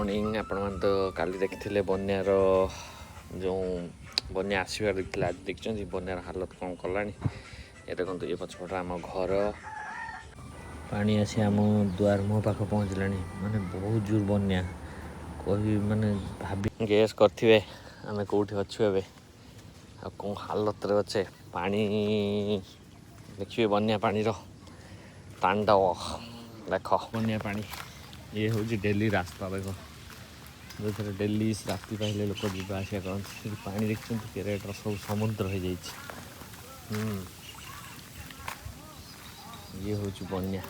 morning आपण मन तो काली देखिथिले बन्यार जो बन्या आसबार देखिथिले आज देखछन बन्यार हालत कौन कलानी ये देखो ये पछपट आम घर पानी आसी आम दुआर मुह पाख पहुँचला माने बहुत जोर बन्या कही माने भाभी गैस करथिबे आमे कोठी अच्छु एबे आ कौन हालत रे अच्छे पानी देखिए बन्या पानी रो तांडव देख बन्या पानी ये हूँ डेली रास्ता देख जो थे डेली राति पाइले लोक जा आसा करते पा देखते केरेट सब समुद्र हो जाए ये हूँ बन्या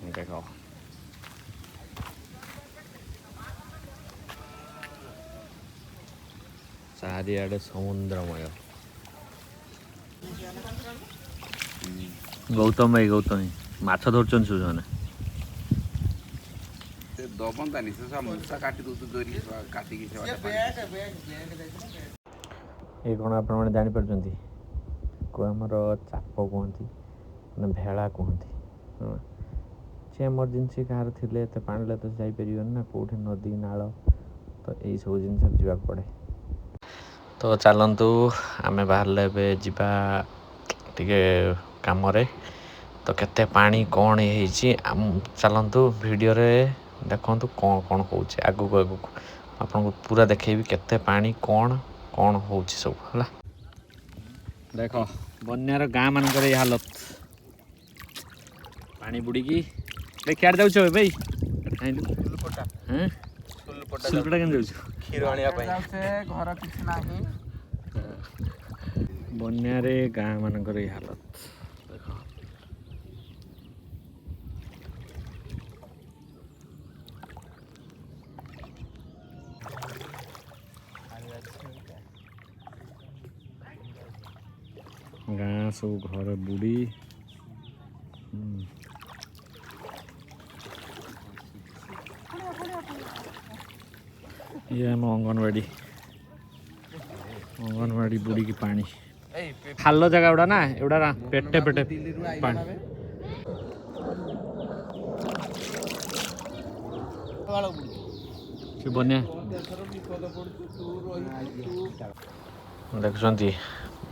देख चारिआडे समुद्रमय गौतम भाई माछ धरछन सुजने दबंतानी से सब मुसा काटी दो तो जोरी काटी के ये कौन आप जानी पार्टी को आमर चाप कहती मैंने भेड़ा कहती सी एमरजेन्सी कहार थे तो पानी तो जापर ना कौटे नदी नाल तो यही सब जिन जावाक पड़े तो चलतु आम बाहर जा कम तो केते पानी कौन चलतु वीडियो रे देखु कौन कौन हो आगू आगू आपको पूरा देखेबी केते पानी कौन कौन हो सब है देख बन्यार गाँ मान हालत पानी बुड़ी क्या जाऊ भाई सुलपटा के क्षीर आने घर किसी ना बन्यारे गाँ मान हालत देख गाँ सब घर बुड़ी ये आम अंगनवाड़ी बुड़ी की पानी खाल जगह गुड़ा ना एवढा पेटे पेटे पानी बन्या देखुंती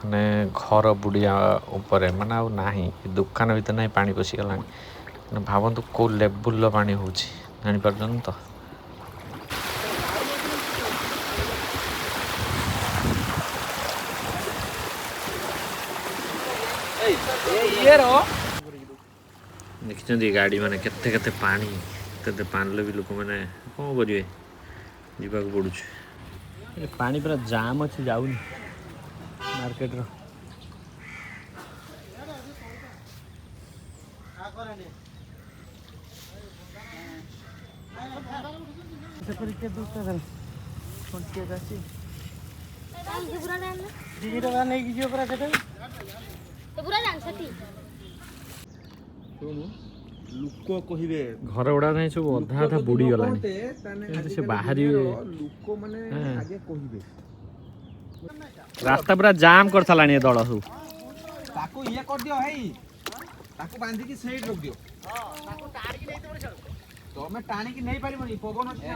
माने घर बुड़िया ऊपर माने आउ नाही दुकान भीतर ना पानी पशिगला भावतु कौ लेवल पानी हो जापर तो देखते गाड़ी मैंने केते केते पानी केते पानी भी लोक मैंने कौन करेंगे जावाक पड़ुछ पानी पूरा जाम अच्छे जाऊनी मार्केट रो लुक कहिबे घर गुड़ा नहीं सब अधा अधा बुड़ी गला से बाहर लुक माने आगे कहिबे रास्ता पूरा जाम कर साला दल सब ताको ये कर दियो भाई ताको बांधी की साइड रोक दियो ताको टाणी की नहीं तो मैं टाणी की नहीं पारी मनी पवन अछि